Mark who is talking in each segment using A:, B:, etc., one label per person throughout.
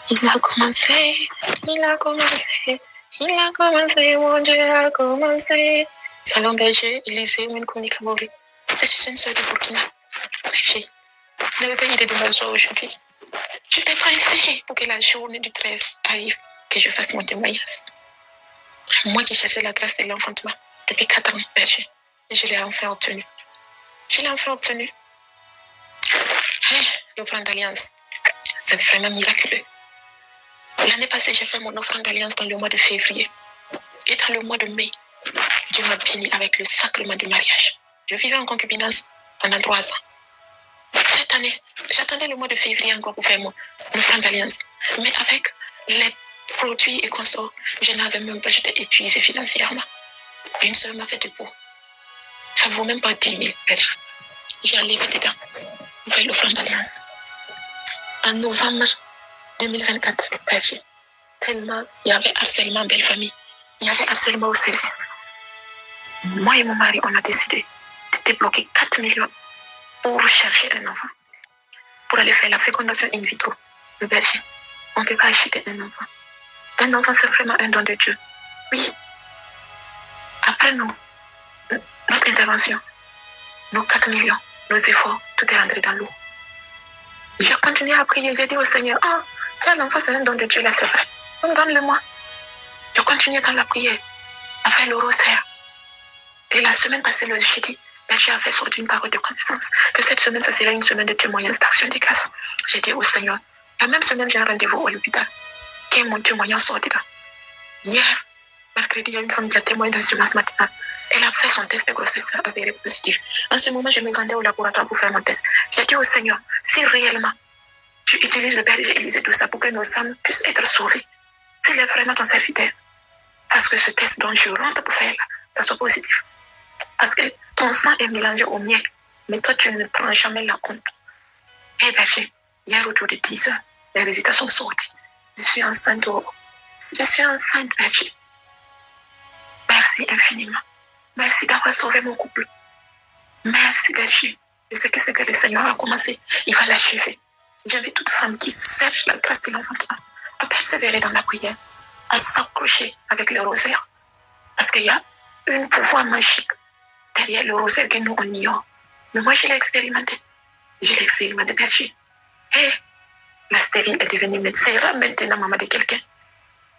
A: Il a commencé, il a commencé, il a commencé, mon Dieu a commencé. Salon Berger, Élysée, Moukouni Kamouri. Je suis une sœur de Burkina. Berger, vous n'avez pas idée de ma joie aujourd'hui. Je t'ai pressé pour que la journée du 13 arrive, que je fasse mon témoignage. Moi qui cherchais la grâce de l'enfantement depuis 4 ans, Berger, et je l'ai enfin obtenu. Je l'ai enfin obtenu. L'offrande d'alliance, c'est vraiment miraculeux. L'année passée, j'ai fait mon offrande d'alliance dans le mois de février. Et dans le mois de mai, Dieu m'a béni avec le sacrement du mariage. Je vivais en concubinage pendant 3 ans. Cette année, j'attendais le mois de février encore pour faire mon offrande d'alliance. Mais avec les produits et consorts, je n'avais même pas, j'étais épuisée financièrement. Une soeur m'a fait du beau. Ça ne vaut même pas 10 000 pèches. J'ai enlevé dedans pour faire l'offrande d'alliance. En novembre 2024, tellement il y avait harcèlement en belle famille, il y avait harcèlement au service. Moi et mon mari, on a décidé de débloquer 4 millions pour chercher un enfant, pour aller faire la fécondation in vitro. Le berger, on ne peut pas acheter un enfant. Un enfant, c'est vraiment un don de Dieu. Oui. Après notre intervention, nos 4 millions, nos efforts, tout est rentré dans l'eau. J'ai continué à prier, j'ai dit au Seigneur, tiens, l'enfant, c'est un don de Dieu, là, c'est vrai. Donc, donne-le-moi. Je continué dans la prière, à faire le rosaire. Et la semaine passée, le jeudi, j'ai fait sortir une parole de connaissance. Que cette semaine, ça serait une semaine de témoignage, d'action de grâce. J'ai dit au Seigneur, la même semaine, j'ai un rendez-vous au l'hôpital. Qui est mon témoignage sort dedans. Hier, mercredi, il y a une femme qui a témoigné dans ce matin. Elle a fait son test de grossesse avéré positif. En ce moment, je me rendais au laboratoire pour faire mon test. J'ai dit au Seigneur, si réellement tu utilises le berger Élysée tout ça pour que nos âmes puissent être sauvées, s'il est vraiment ton serviteur, parce que ce test dont je rentre pour faire là, ça soit positif. Parce que ton sang est mélangé au mien, mais toi, tu ne prends jamais la compte. Eh berger, hier autour de 10 heures, les résultats sont sortis. Je suis enceinte, Je suis enceinte, berger. Merci infiniment. Merci d'avoir sauvé mon couple. Merci, berger. Je sais que ce que le Seigneur a commencé, il va l'achever. J'invite toute femme qui cherche la grâce de l'enfantement à persévérer dans la prière, à s'accrocher avec le rosaire. Parce qu'il y a un pouvoir magique derrière le rosaire que nous, on ignore. Mais moi, je l'ai expérimenté. Je l'ai expérimenté, berger. Et la stérile est devenue médecin, maintenant maman de quelqu'un.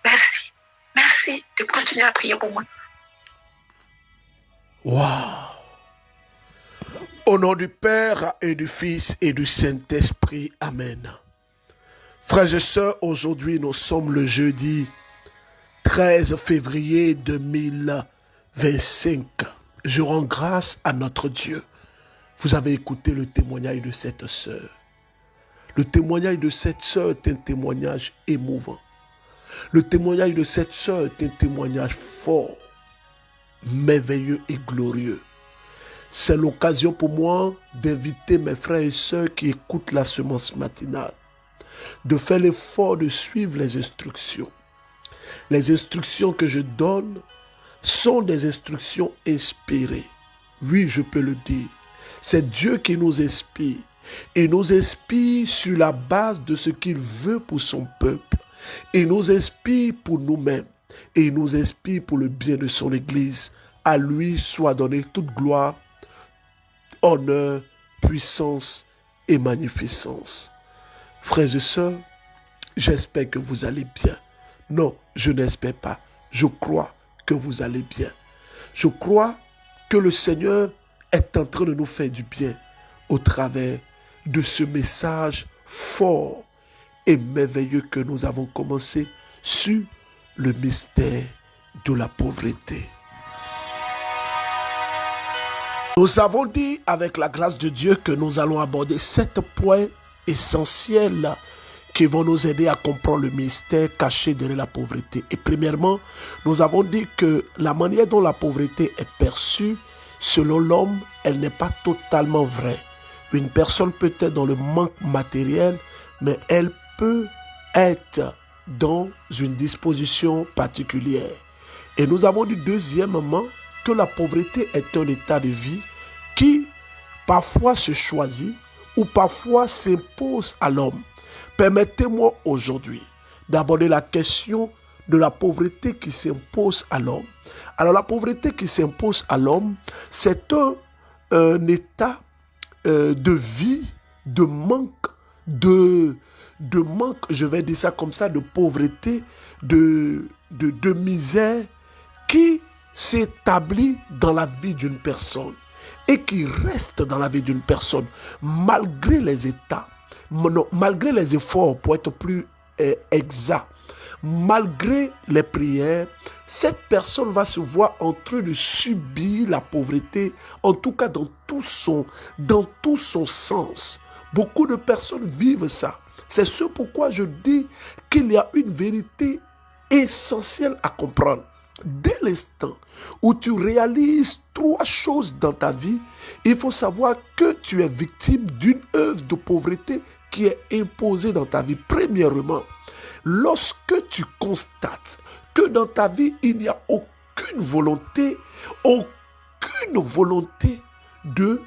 A: Merci. Merci de continuer à prier pour moi.
B: Waouh! Au nom du Père et du Fils et du Saint-Esprit. Amen. Frères et sœurs, aujourd'hui nous sommes le jeudi 13 février 2025. Je rends grâce à notre Dieu. Vous avez écouté le témoignage de cette sœur. Le témoignage de cette sœur est un témoignage émouvant. Le témoignage de cette sœur est un témoignage fort, merveilleux et glorieux. C'est l'occasion pour moi d'inviter mes frères et sœurs qui écoutent la semence matinale de faire l'effort de suivre les instructions. Les instructions que je donne sont des instructions inspirées. Oui, je peux le dire. C'est Dieu qui nous inspire. Il nous inspire sur la base de ce qu'il veut pour son peuple. Il nous inspire pour nous-mêmes. Et il nous inspire pour le bien de son Église. À lui soit donnée toute gloire, honneur, puissance et magnificence. Frères et sœurs, j'espère que vous allez bien. Non, je n'espère pas. Je crois que vous allez bien. Je crois que le Seigneur est en train de nous faire du bien au travers de ce message fort et merveilleux que nous avons commencé sur le mystère de la pauvreté. Nous avons dit avec la grâce de Dieu que nous allons aborder 7 points essentiels qui vont nous aider à comprendre le mystère caché derrière la pauvreté. Et premièrement, nous avons dit que la manière dont la pauvreté est perçue, selon l'homme, elle n'est pas totalement vraie. Une personne peut être dans le manque matériel, mais elle peut être dans une disposition particulière. Et nous avons dit deuxièmement que la pauvreté est un état de vie qui parfois se choisit ou parfois s'impose à l'homme. Permettez-moi aujourd'hui d'aborder la question de la pauvreté qui s'impose à l'homme. Alors la pauvreté qui s'impose à l'homme, c'est un état de vie, de manque, manque, je vais dire ça comme ça, de pauvreté, de misère qui s'établit dans la vie d'une personne et qui reste dans la vie d'une personne malgré les états, malgré les efforts pour être plus exact, malgré les prières, cette personne va se voir en train de subir la pauvreté, en tout cas dans tout son sens. Beaucoup de personnes vivent ça. C'est ce pourquoi je dis qu'il y a une vérité essentielle à comprendre. Dès l'instant où tu réalises 3 choses dans ta vie, il faut savoir que tu es victime d'une œuvre de pauvreté qui est imposée dans ta vie. Premièrement, lorsque tu constates que dans ta vie, il n'y a aucune volonté de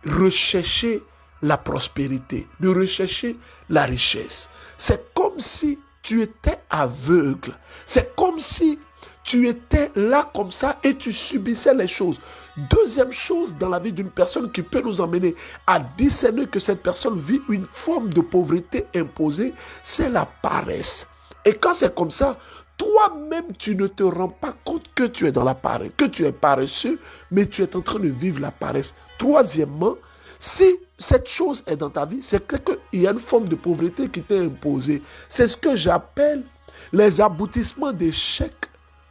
B: rechercher la prospérité, de rechercher la richesse. C'est comme si tu étais aveugle. C'est comme si tu étais là comme ça et tu subissais les choses. Deuxième chose dans la vie d'une personne qui peut nous emmener à discerner que cette personne vit une forme de pauvreté imposée, c'est la paresse. Et quand c'est comme ça, toi-même, tu ne te rends pas compte que tu es dans la paresse, que tu es paresseux, mais tu es en train de vivre la paresse. Troisièmement, si cette chose est dans ta vie, c'est qu'il y a une forme de pauvreté qui t'est imposée. C'est ce que j'appelle les aboutissements d'échec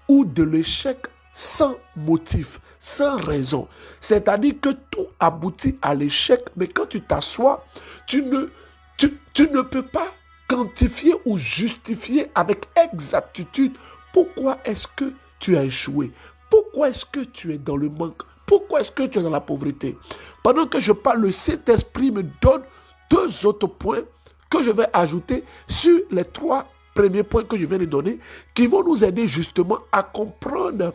B: ou de l'échec sans motif, sans raison. C'est-à-dire que tout aboutit à l'échec, mais quand tu t'assois, tu ne peux pas quantifier ou justifier avec exactitude pourquoi est-ce que tu as échoué, pourquoi est-ce que tu es dans le manque, pourquoi est-ce que tu es dans la pauvreté. Pendant que je parle, le Saint-Esprit me donne 2 autres points que je vais ajouter sur les 3 premiers points que je viens de donner, qui vont nous aider justement à comprendre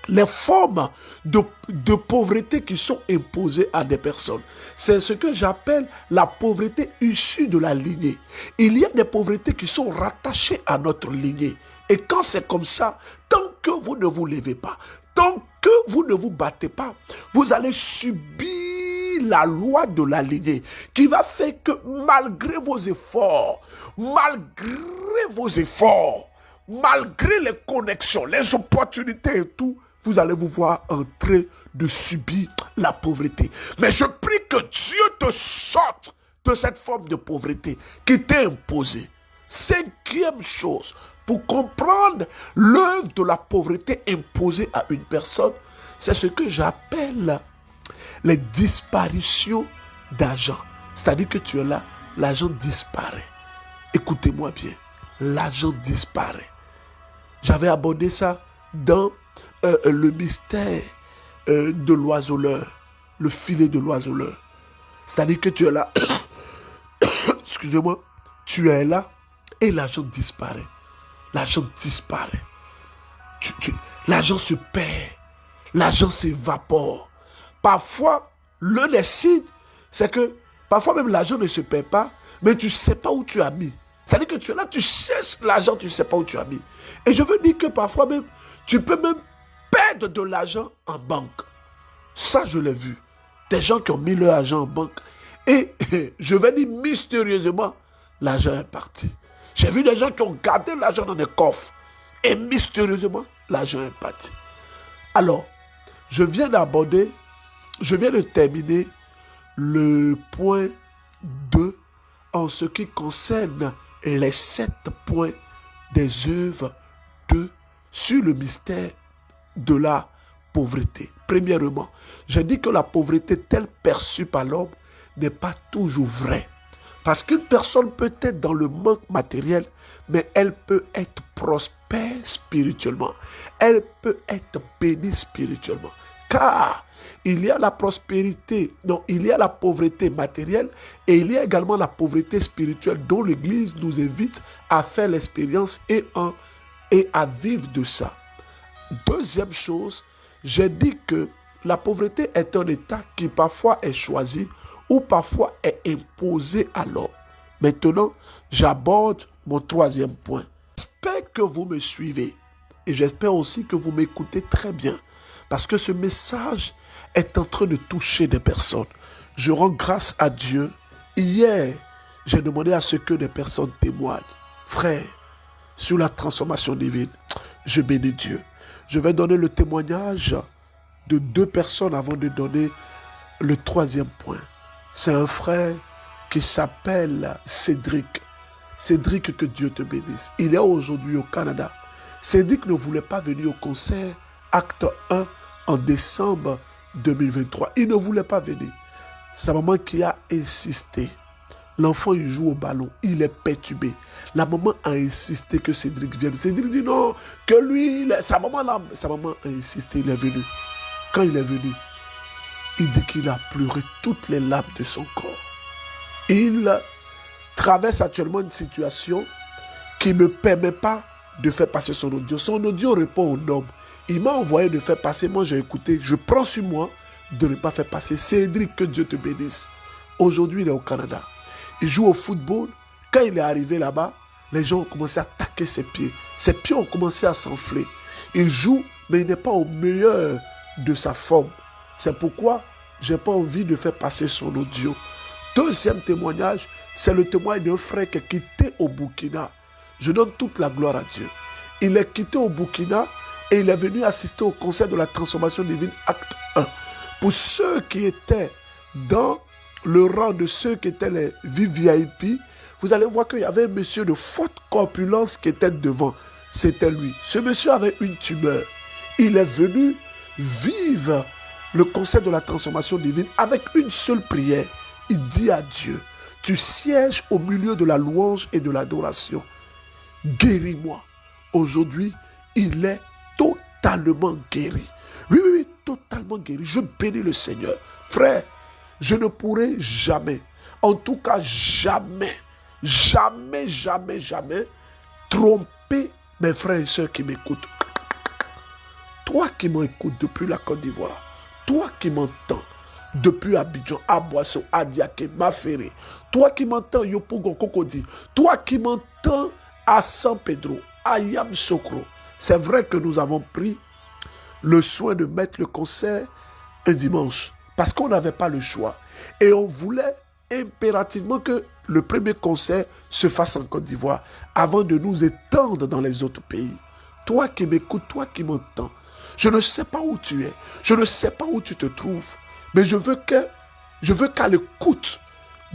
B: les formes de pauvreté qui sont imposées à des personnes. C'est ce que j'appelle la pauvreté issue de la lignée. Il y a des pauvretés qui sont rattachées à notre lignée. Et quand c'est comme ça, tant que vous ne vous levez pas, tant que vous ne vous battez pas, vous allez subir la loi de la lignée qui va faire que malgré vos efforts, malgré les connexions, les opportunités et tout, vous allez vous voir en train de subir la pauvreté. Mais je prie que Dieu te sorte de cette forme de pauvreté qui t'est imposée. 5e chose, pour comprendre l'œuvre de la pauvreté imposée à une personne, c'est ce que j'appelle les disparitions d'argent. C'est-à-dire que tu es là, l'argent disparaît. Écoutez-moi bien, l'argent disparaît. J'avais abordé ça dans le mystère de l'oiseleur, le filet de l'oiseleur. C'est-à-dire que tu es là, excusez-moi, tu es là et l'argent disparaît. L'argent disparaît. L'argent se perd. L'argent s'évapore. Parfois, l'un des signes, c'est que parfois même l'argent ne se perd pas, mais tu ne sais pas où tu as mis. C'est-à-dire que tu es là, tu cherches l'argent, tu ne sais pas où tu as mis. Et je veux dire que parfois même, tu peux même perdre de l'argent en banque. Ça, je l'ai vu. Des gens qui ont mis leur argent en banque. Et je vais dire mystérieusement, l'argent est parti. J'ai vu des gens qui ont gardé l'argent dans des coffres. Et mystérieusement, l'argent est parti. Alors, je viens de terminer le point 2 en ce qui concerne les 7 points des œuvres sur le mystère de la pauvreté. Premièrement, j'ai dit que la pauvreté telle perçue par l'homme n'est pas toujours vraie. Parce qu'une personne peut être dans le manque matériel, mais elle peut être prospère spirituellement. Elle peut être bénie spirituellement. Car il y a la prospérité, non, il y a la pauvreté matérielle et il y a également la pauvreté spirituelle dont l'Église nous invite à faire l'expérience et à vivre de ça. Deuxième chose, j'ai dit que la pauvreté est un état qui parfois est choisi ou parfois est imposé à l'homme. Maintenant, j'aborde mon troisième point. J'espère que vous me suivez et j'espère aussi que vous m'écoutez très bien parce que ce message est en train de toucher des personnes. Je rends grâce à Dieu. Hier, j'ai demandé à ce que des personnes témoignent. Frère, sur la transformation divine, je bénis Dieu. Je vais donner le témoignage de 2 personnes avant de donner le troisième point. C'est un frère qui s'appelle Cédric. Cédric, que Dieu te bénisse. Il est aujourd'hui au Canada. Cédric ne voulait pas venir au concert Acte 1 en décembre 2023. Il ne voulait pas venir. Sa maman qui a insisté. L'enfant, il joue au ballon. Il est perturbé. La maman a insisté que Cédric vienne. Cédric dit non, que lui, sa maman a insisté. Il est venu. Quand il est venu, il dit qu'il a pleuré toutes les larmes de son corps. Il traverse actuellement une situation qui ne permet pas de faire passer son audio. Son audio répond au nom. Il m'a envoyé de faire passer. Moi, j'ai écouté. Je prends sur moi de ne pas faire passer. Cédric, que Dieu te bénisse. Aujourd'hui, il est au Canada. Il joue au football. Quand il est arrivé là-bas, les gens ont commencé à attaquer ses pieds. Ses pieds ont commencé à s'enfler. Il joue, mais il n'est pas au meilleur de sa forme. C'est pourquoi je n'ai pas envie de faire passer son audio. Deuxième témoignage, c'est le témoignage d'un frère qui est quitté au Burkina. Je donne toute la gloire à Dieu. Il est quitté au Burkina et il est venu assister au concert de la transformation divine Acte 1. Pour ceux qui étaient dans le rang de ceux qui étaient les VIP, vous allez voir qu'il y avait un monsieur de forte corpulence qui était devant. C'était lui. Ce monsieur avait une tumeur. Il est venu vivre le concert de la transformation divine avec une seule prière. Il dit à Dieu, tu sièges au milieu de la louange et de l'adoration. Guéris-moi. Aujourd'hui, il est totalement guéri. Oui, totalement guéri. Je bénis le Seigneur. Frère, je ne pourrai jamais, en tout cas jamais tromper mes frères et sœurs qui m'écoutent. Toi qui m'écoutes depuis la Côte d'Ivoire, toi qui m'entends depuis Abidjan, Aboisson, Adiaké, Maféré, toi qui m'entends Yopougon, Cocody, toi qui m'entends à San Pedro, à Yamoussoukro, c'est vrai que nous avons pris le soin de mettre le concert un dimanche parce qu'on n'avait pas le choix et on voulait impérativement que le premier concert se fasse en Côte d'Ivoire avant de nous étendre dans les autres pays. Toi qui m'écoutes, toi qui m'entends, je ne sais pas où tu es, je ne sais pas où tu te trouves, mais je veux qu'à l'écoute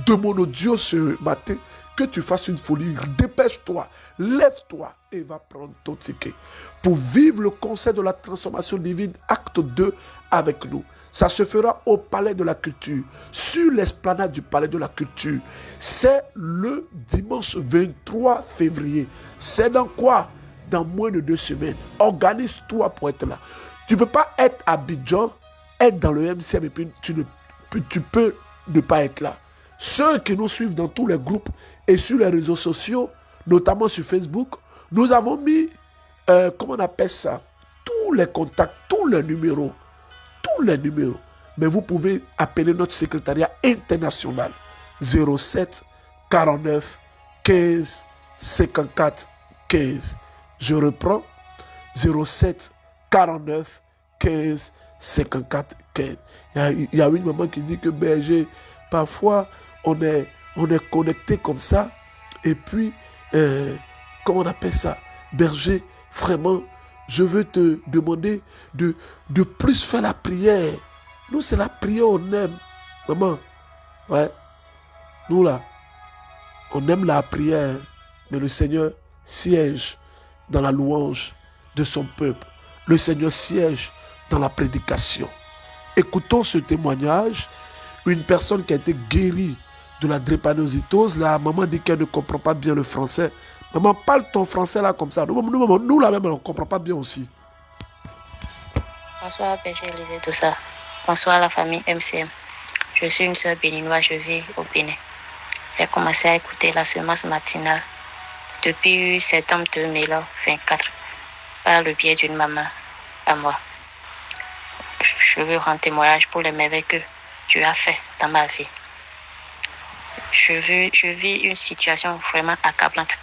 B: de mon audio ce matin, que tu fasses une folie. Dépêche-toi, lève-toi et va prendre ton ticket pour vivre le concert de la transformation divine Acte 2 avec nous. Ça se fera au Palais de la Culture, sur l'esplanade du Palais de la Culture. C'est le dimanche 23 février. C'est dans quoi? Dans moins de 2 semaines. Organise-toi pour être là. Tu ne peux pas être à Abidjan, être dans le MCM et puis tu peux ne pas être là. Ceux qui nous suivent dans tous les groupes et sur les réseaux sociaux, notamment sur Facebook, nous avons mis, comment on appelle ça, tous les contacts, tous les numéros. Mais vous pouvez appeler notre secrétariat international 07 49 15 54 15. Je reprends 07 49 15 54 15. Il y a une maman qui dit que berger, parfois on est connecté comme ça et puis comment on appelle ça, berger, vraiment je veux te demander de plus faire la prière. Nous c'est la prière, on aime maman, ouais, nous là on aime la prière, mais le Seigneur siège dans la louange de son peuple. Le Seigneur siège dans la prédication. Écoutons ce témoignage. Une personne qui a été guérie de la drépanocytose. La maman dit qu'elle ne comprend pas bien le français. Maman, parle ton français là comme ça. Nous là même, on ne comprend pas bien aussi.
C: Bonsoir, Berger Élisée, tout ça. Bonsoir la famille MCM. Je suis une sœur béninoise, je vis au Bénin. J'ai commencé à écouter la semence matinale depuis septembre 2024 par le biais d'une maman à moi. Je veux rendre témoignage pour les merveilles que Dieu a fait dans ma vie. Je vis une situation vraiment accablante.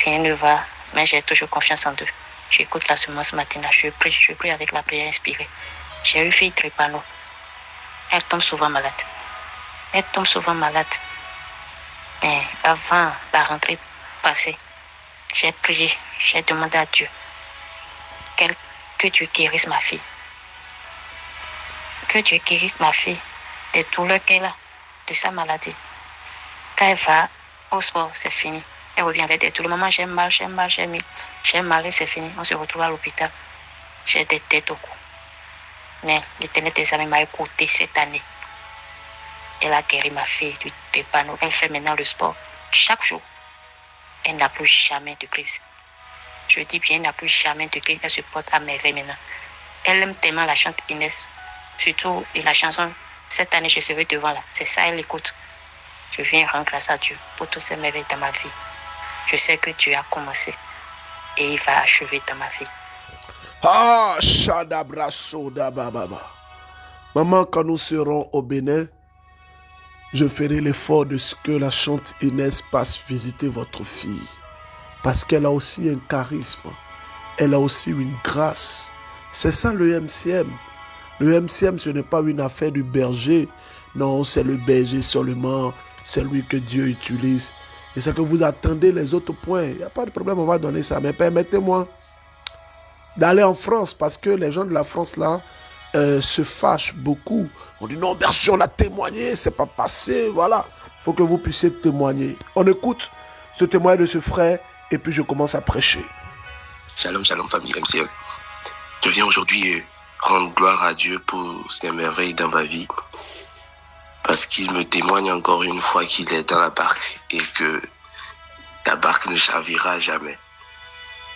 C: rien ne va, mais j'ai toujours confiance en Dieu. J'écoute la semence matinale, je prie avec la prière inspirée. J'ai une fille Trépano. Elle tombe souvent malade. Mais avant la rentrée passée, j'ai prié, j'ai demandé à Dieu que Dieu guérisse ma fille. Que Dieu guérisse ma fille des douleurs qu'elle a, de sa maladie. Quand elle va au sport, c'est fini. Elle revient avec des douleurs. Maman, j'ai mal et c'est fini. On se retrouve à l'hôpital. J'ai des têtes au cou. Mais l'Éternel des amis m'a écouté cette année. Elle a guéri ma fille du drépano. Elle fait maintenant le sport chaque jour. Elle n'a plus jamais de crise. Je dis bien, elle n'a plus jamais de crise. Elle se porte à merveille maintenant. Elle aime tellement la chante Inès. Surtout la chanson Cette année, je serai devant là. C'est ça, elle écoute. Je viens rendre grâce à Dieu pour toutes ces merveilles dans ma vie. Je sais que Dieu a commencé et il va achever dans ma vie.
B: Ah, Shadabraso Dabababa. Maman, quand nous serons au Bénin, je ferai l'effort de ce que la chante Inès passe visiter votre fille. Parce qu'elle a aussi un charisme. Elle a aussi une grâce. C'est ça le MCM. Le MCM, ce n'est pas une affaire du berger. Non, c'est le berger seulement. C'est lui que Dieu utilise. Et c'est que vous attendez les autres points. Il n'y a pas de problème, on va donner ça. Mais permettez-moi d'aller en France parce que les gens de la France, là, se fâchent beaucoup. On dit non, berger, on a témoigné, c'est pas passé. Voilà. Il faut que vous puissiez témoigner. On écoute ce témoignage de ce frère et puis je commence à prêcher.
D: Shalom, shalom, famille MCM. Je viens aujourd'hui rendre gloire à Dieu pour ses merveilles dans ma vie. Parce qu'il me témoigne encore une fois qu'il est dans la barque et que la barque ne chavira jamais.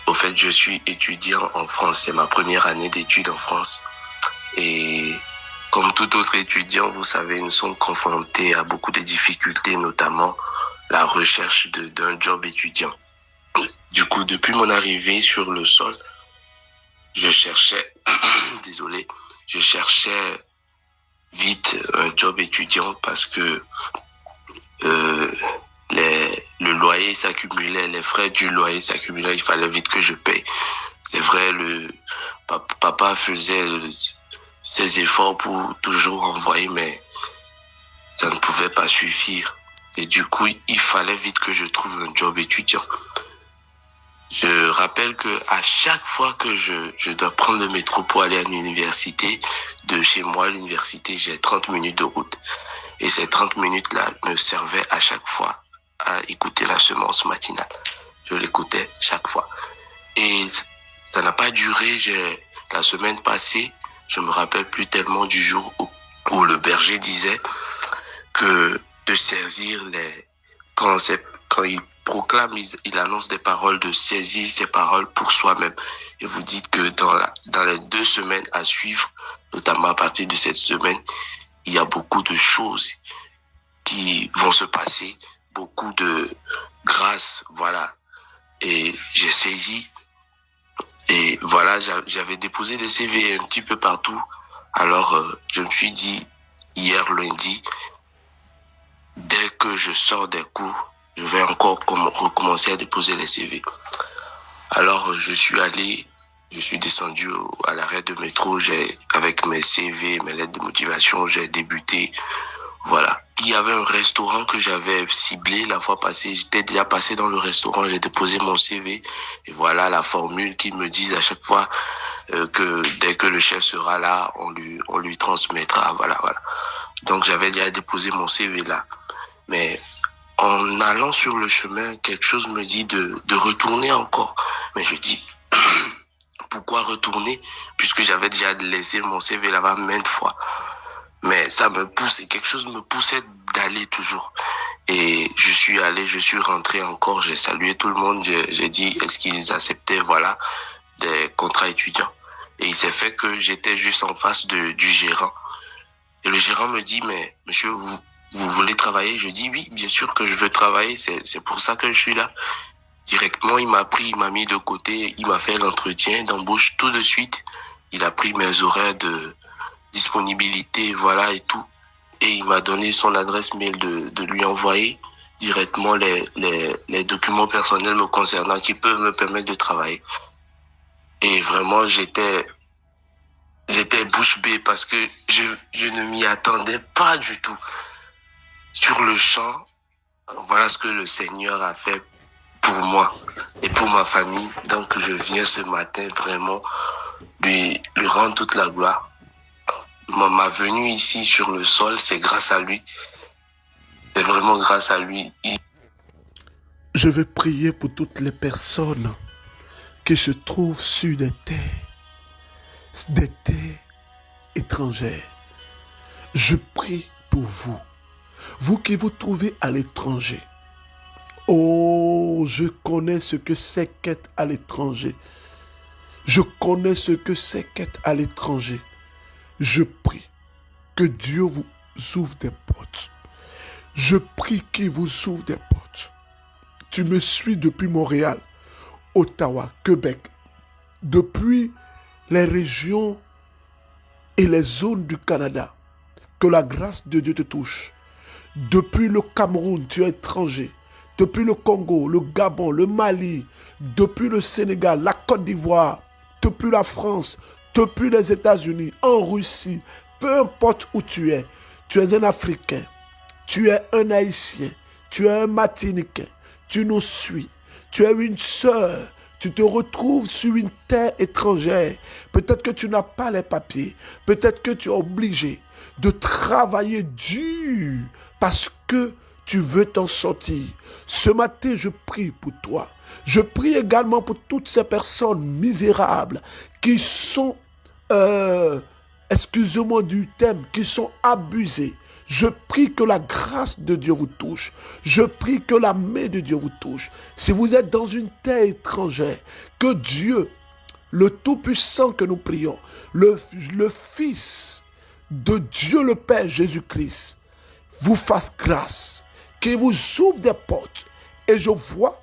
D: Au fait, je suis étudiant en France. C'est ma première année d'études en France. Et comme tout autre étudiant, vous savez, nous sommes confrontés à beaucoup de difficultés, notamment la recherche d'un job étudiant. Du coup, depuis mon arrivée sur le sol, je cherchais vite un job étudiant parce que le loyer s'accumulait, les frais du loyer s'accumulaient, il fallait vite que je paye. C'est vrai, papa faisait ses efforts pour toujours envoyer, mais ça ne pouvait pas suffire. Et du coup, il fallait vite que je trouve un job étudiant. Je rappelle que à chaque fois que je dois prendre le métro pour aller à l'université, de chez moi à l'université, j'ai 30 minutes de route. Et ces 30 minutes-là me servaient à chaque fois à écouter la semence matinale. Je l'écoutais chaque fois. Et ça n'a pas duré. La semaine passée, je me rappelle plus tellement du jour où le berger disait que de saisir quand il proclame, il annonce des paroles, de saisir ces paroles pour soi-même. Et vous dites que dans les 2 semaines à suivre, notamment à partir de cette semaine, il y a beaucoup de choses qui vont se passer, beaucoup de grâce, voilà. Et j'ai saisi, et voilà, j'avais déposé des CV un petit peu partout. Alors, je me suis dit, hier lundi, dès que je sors des cours, je vais encore recommencer à déposer les CV. Alors, je suis descendu à l'arrêt de métro, avec mes CV, mes lettres de motivation, j'ai débuté. Voilà. Il y avait un restaurant que j'avais ciblé la fois passée. J'étais déjà passé dans le restaurant, j'ai déposé mon CV. Et voilà la formule qu'ils me disent à chaque fois que dès que le chef sera là, on lui transmettra. Voilà. Donc j'avais déjà déposé mon CV là. Mais en allant sur le chemin, quelque chose me dit de retourner encore. Mais je dis, pourquoi retourner puisque j'avais déjà laissé mon CV là-bas maintes fois. Mais ça me poussait, quelque chose me poussait d'aller toujours. Et je suis rentré encore, j'ai salué tout le monde, j'ai dit est-ce qu'ils acceptaient, voilà, des contrats étudiants. Et il s'est fait que j'étais juste en face du gérant. Et le gérant me dit, mais monsieur, vous voulez travailler? Je dis oui, bien sûr que je veux travailler, c'est pour ça que je suis là. Directement, il m'a mis de côté, il m'a fait l'entretien d'embauche tout de suite. Il a pris mes horaires de disponibilité, voilà et tout. Et il m'a donné son adresse mail de lui envoyer directement les documents personnels me concernant qui peuvent me permettre de travailler. Et vraiment, j'étais bouche bée parce que je ne m'y attendais pas du tout. Sur le champ, voilà ce que le Seigneur a fait pour moi et pour ma famille. Donc, je viens ce matin vraiment lui rendre toute la gloire. Ma venue ici sur le sol, c'est grâce à lui. C'est vraiment grâce à lui.
B: Je veux prier pour toutes les personnes qui se trouvent sur des terres étrangères. Je prie pour vous. Vous qui vous trouvez à l'étranger. Oh, je connais ce que c'est qu'être à l'étranger. Je connais ce que c'est qu'être à l'étranger. Je prie que Dieu vous ouvre des portes. Je prie qu'il vous ouvre des portes. Tu me suis depuis Montréal, Ottawa, Québec, depuis les régions et les zones du Canada. Que la grâce de Dieu te touche. Depuis le Cameroun, tu es étranger. Depuis le Congo, le Gabon, le Mali, depuis le Sénégal, la Côte d'Ivoire, depuis la France, depuis les États-Unis, en Russie, peu importe où tu es un Africain, tu es un Haïtien, tu es un Martiniquais, tu nous suis, tu es une sœur, tu te retrouves sur une terre étrangère, peut-être que tu n'as pas les papiers, peut-être que tu es obligé de travailler dur parce que tu veux t'en sortir. Ce matin, je prie pour toi. Je prie également pour toutes ces personnes misérables qui sont, excusez-moi du thème, qui sont abusées. Je prie que la grâce de Dieu vous touche. Je prie que la main de Dieu vous touche. Si vous êtes dans une terre étrangère, que Dieu, le Tout-Puissant que nous prions, le Fils de Dieu le Père Jésus-Christ, vous fasse grâce, qu'il vous ouvre des portes. Et je vois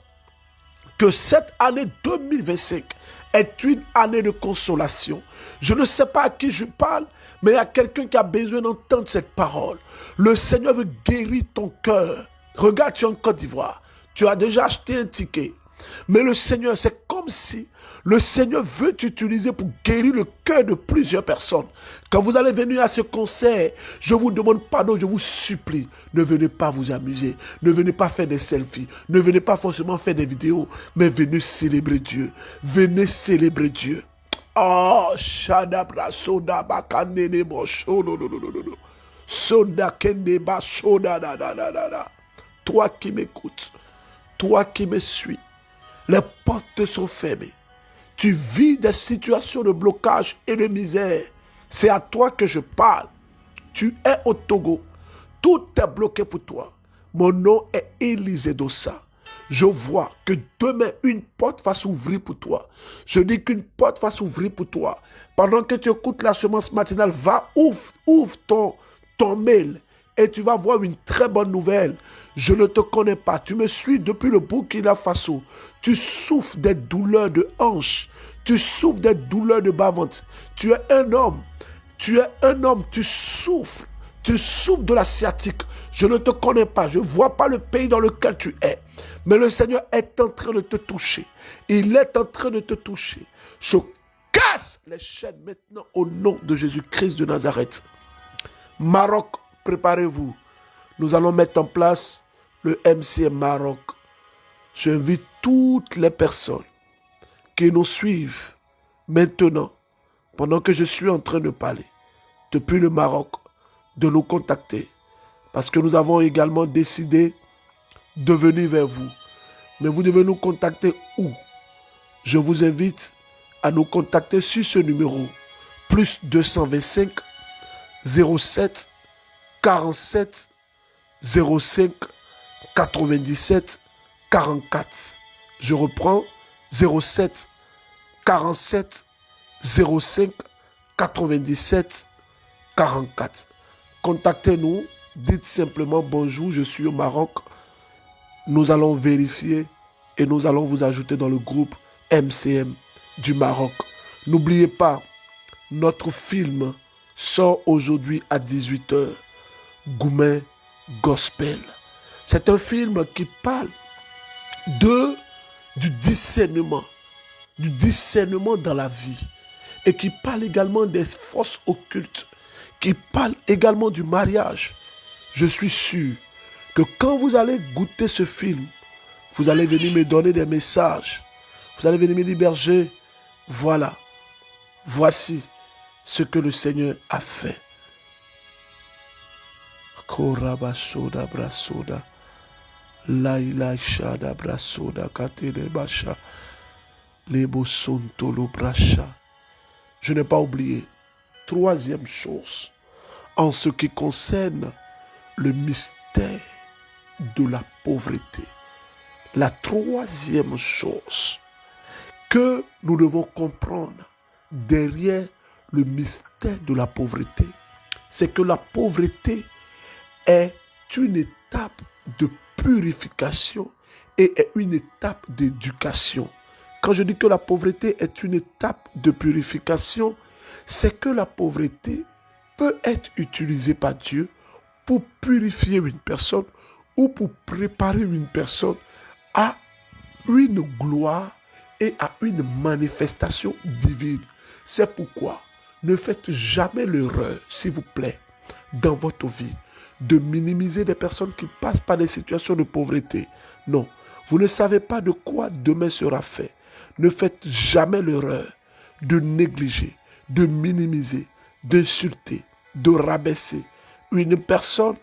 B: que cette année 2025 est une année de consolation. Je ne sais pas à qui je parle, mais il y a quelqu'un qui a besoin d'entendre cette parole. Le Seigneur veut guérir ton cœur. Regarde, tu es en Côte d'Ivoire. Tu as déjà acheté un ticket. Mais le Seigneur, c'est comme si le Seigneur veut t'utiliser pour guérir le cœur de plusieurs personnes. Quand vous allez venir à ce concert, je vous demande pardon, je vous supplie, ne venez pas vous amuser, ne venez pas faire des selfies, ne venez pas forcément faire des vidéos, mais venez célébrer Dieu. Venez célébrer Dieu. Oh, Shadabra Soda Bakandene Bosho, no. Soda Kende Bashoda da. Toi qui m'écoutes, toi qui me suis, les portes te sont fermées. Tu vis des situations de blocage et de misère. C'est à toi que je parle. Tu es au Togo. Tout est bloqué pour toi. Mon nom est Élisée Dossa. Je vois que demain, une porte va s'ouvrir pour toi. Je dis qu'une porte va s'ouvrir pour toi. Pendant que tu écoutes la semence matinale, ouvre ton mail et tu vas voir une très bonne nouvelle. Je ne te connais pas. Tu me suis depuis le Burkina Faso. Tu souffres des douleurs de hanches. Tu souffres des douleurs de bas-ventre. Tu es un homme. Tu souffres. Tu souffres de la sciatique. Je ne te connais pas. Je ne vois pas le pays dans lequel tu es. Mais le Seigneur est en train de te toucher. Il est en train de te toucher. Je casse les chaînes maintenant au nom de Jésus-Christ de Nazareth. Maroc, préparez-vous. Nous allons mettre en place le MCM Maroc. J'invite toutes les personnes qui nous suivent maintenant, pendant que je suis en train de parler, depuis le Maroc, de nous contacter. Parce que nous avons également décidé de venir vers vous. Mais vous devez nous contacter où? Je vous invite à nous contacter sur ce numéro. Plus 225 07 47 05 97 44. Je reprends 07 47 05 97 44. Contactez-nous, dites simplement bonjour, je suis au Maroc. Nous allons vérifier et nous allons vous ajouter dans le groupe MCM du Maroc. N'oubliez pas, notre film sort aujourd'hui à 18h. Goumen Gospel. C'est un film qui parle du discernement dans la vie et qui parle également des forces occultes, qui parle également du mariage. Je suis sûr que quand vous allez goûter ce film, vous allez venir me donner des messages. Vous allez venir me dire, berger, voilà, voici ce que le Seigneur a fait. Korabasoda brasoda, laila shada brasoda katele basha, lebo sontolo bracha. Je n'ai pas oublié. Troisième chose, en ce qui concerne le mystère de la pauvreté. La troisième chose que nous devons comprendre derrière le mystère de la pauvreté, c'est que la pauvreté est une étape de purification et est une étape d'éducation. Quand je dis que la pauvreté est une étape de purification, c'est que la pauvreté peut être utilisée par Dieu pour purifier une personne ou pour préparer une personne à une gloire et à une manifestation divine. C'est pourquoi ne faites jamais l'erreur, s'il vous plaît, dans votre vie, de minimiser des personnes qui passent par des situations de pauvreté. Non, vous ne savez pas de quoi demain sera fait. Ne faites jamais l'erreur de négliger, de minimiser, d'insulter, de rabaisser une personne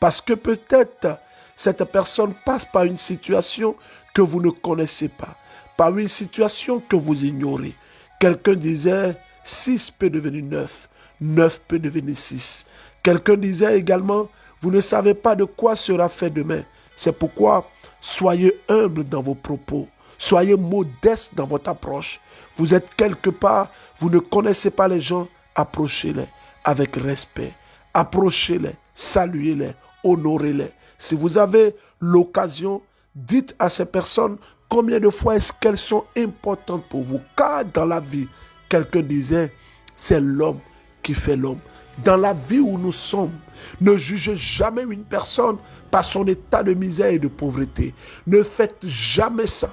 B: parce que peut-être cette personne passe par une situation que vous ne connaissez pas, par une situation que vous ignorez. Quelqu'un disait 6 peut devenir 9, 9 peut devenir 6. Quelqu'un disait également, vous ne savez pas de quoi sera fait demain. C'est pourquoi soyez humble dans vos propos, soyez modeste dans votre approche. Vous êtes quelque part, vous ne connaissez pas les gens, approchez-les avec respect. Approchez-les, saluez-les, honorez-les. Si vous avez l'occasion, dites à ces personnes combien de fois est-ce qu'elles sont importantes pour vous. Car dans la vie, quelqu'un disait, c'est l'homme qui fait l'homme. Dans la vie où nous sommes, ne jugez jamais une personne par son état de misère et de pauvreté. Ne faites jamais ça.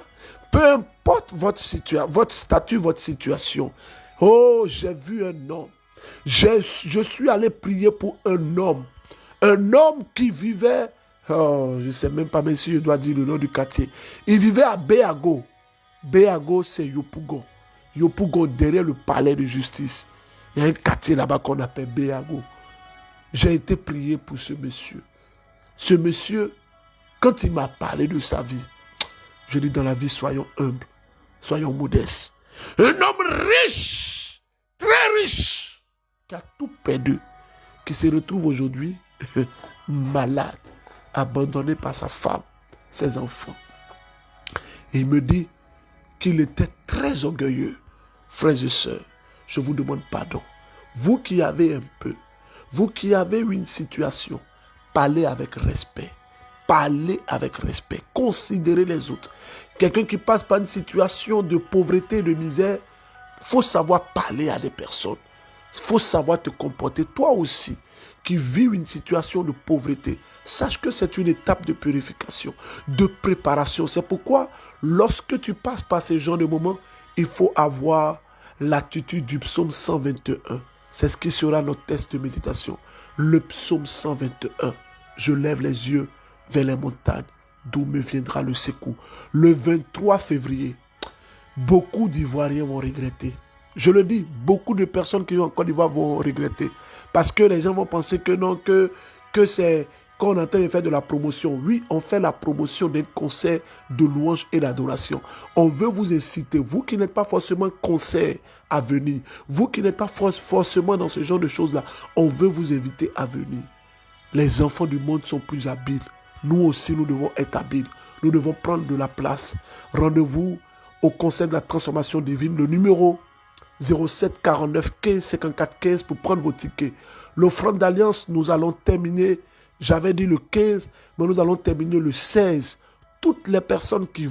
B: Peu importe votre statut, votre situation. Oh, j'ai vu un homme. Je suis allé prier pour un homme. Un homme qui vivait, oh, je ne sais même pas même si je dois dire le nom du quartier. Il vivait à Béago. Béago, c'est Yopougon. Yopougon, derrière le palais de justice. Il y a un quartier là-bas qu'on appelle Béago. J'ai été prié pour ce monsieur. Ce monsieur, quand il m'a parlé de sa vie, je dis dans la vie, soyons humbles, soyons modestes. Un homme riche, très riche, qui a tout perdu, qui se retrouve aujourd'hui malade, abandonné par sa femme, ses enfants. Et il me dit qu'il était très orgueilleux. Frères et sœurs, je vous demande pardon. Vous qui avez un peu, vous qui avez une situation, parlez avec respect. Parlez avec respect. Considérez les autres. Quelqu'un qui passe par une situation de pauvreté, de misère, il faut savoir parler à des personnes. Il faut savoir te comporter. Toi aussi, qui vis une situation de pauvreté, sache que c'est une étape de purification, de préparation. C'est pourquoi, lorsque tu passes par ce genre de moments, il faut avoir l'attitude du psaume 121. C'est ce qui sera notre test de méditation. Le psaume 121. Je lève les yeux vers les montagnes, d'où me viendra le secours. Le 23 février, beaucoup d'Ivoiriens vont regretter. Je le dis, beaucoup de personnes qui vivent en Côte d'Ivoire vont regretter. Parce que les gens vont penser que non, que c'est qu'on est en train de faire de la promotion. Oui, on fait la promotion d'un concert de louange et d'adoration. On veut vous inciter, vous qui n'êtes pas forcément concert à venir, vous qui n'êtes pas forcément dans ce genre de choses-là, on veut vous inviter à venir. Les enfants du monde sont plus habiles. Nous aussi, nous devons être habiles. Nous devons prendre de la place. Rendez-vous au Conseil de la transformation divine, le numéro 07 49 15 54 15 pour prendre vos tickets. L'offrande d'alliance, nous allons terminer, j'avais dit le 15, mais nous allons terminer le 16. Toutes les personnes qui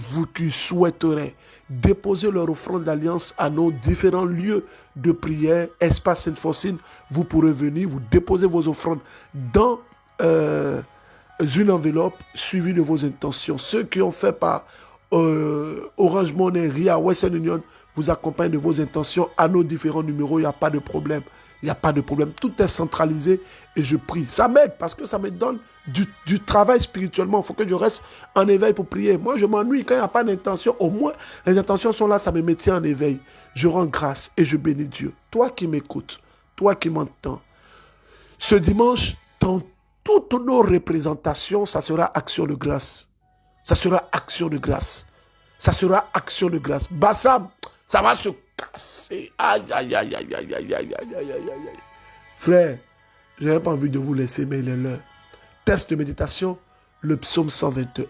B: souhaiteraient déposer leur offrande d'alliance à nos différents lieux de prière, Espace Sainte-Faustine, vous pourrez venir, vous déposer vos offrandes dans une enveloppe suivie de vos intentions. Ceux qui ont fait par Orange Money, RIA, Western Union, vous accompagnent de vos intentions à nos différents numéros. Il n'y a pas de problème. Il n'y a pas de problème. Tout est centralisé et je prie. Ça m'aide parce que ça me donne du travail spirituellement. Il faut que je reste en éveil pour prier. Moi, je m'ennuie quand il n'y a pas d'intention. Au moins, les intentions sont là, ça me maintient en éveil. Je rends grâce et je bénis Dieu. Toi qui m'écoutes, toi qui m'entends, ce dimanche, dans toutes nos représentations, ça sera action de grâce. Ça sera action de grâce. Ça sera action de grâce. Bassam, ça va se casser. Aïe, aïe, aïe, aïe, aïe, aïe, aïe, aïe, aïe, aïe, aïe. Frère, je n'avais pas envie de vous laisser, mais il est l'heure. Test de méditation, le psaume 121.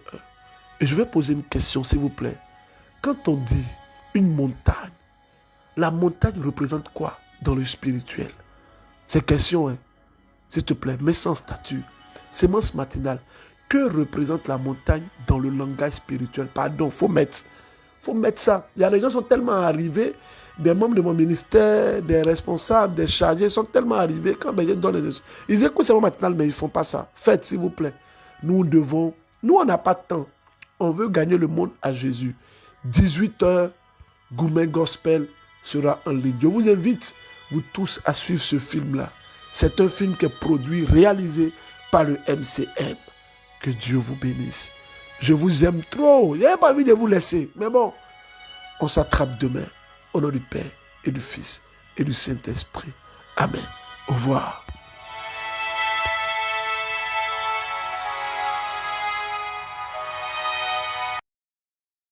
B: Et je vais poser une question, s'il vous plaît. Quand on dit une montagne, la montagne représente quoi dans le spirituel? C'est question, hein? S'il te plaît, mets sans statut. Sémence matinale. Que représente la montagne dans le langage spirituel? Pardon, faut mettre ça. Il y a des gens qui sont tellement arrivés, des membres de mon ministère, des responsables, des chargés, sont tellement arrivés quand je donne les... Ils écoutent Sémence matinale, mais ils ne font pas ça. Faites, s'il vous plaît. Nous, on n'a pas de temps. On veut gagner le monde à Jésus. 18h, Gourmet Gospel sera en ligne. Je vous invite, vous tous, à suivre ce film-là. C'est un film qui est produit, réalisé par le MCM. Que Dieu vous bénisse. Je vous aime trop. Je n'ai pas envie de vous laisser. Mais bon, on s'attrape demain. Au nom du Père et du Fils et du Saint-Esprit. Amen. Au revoir.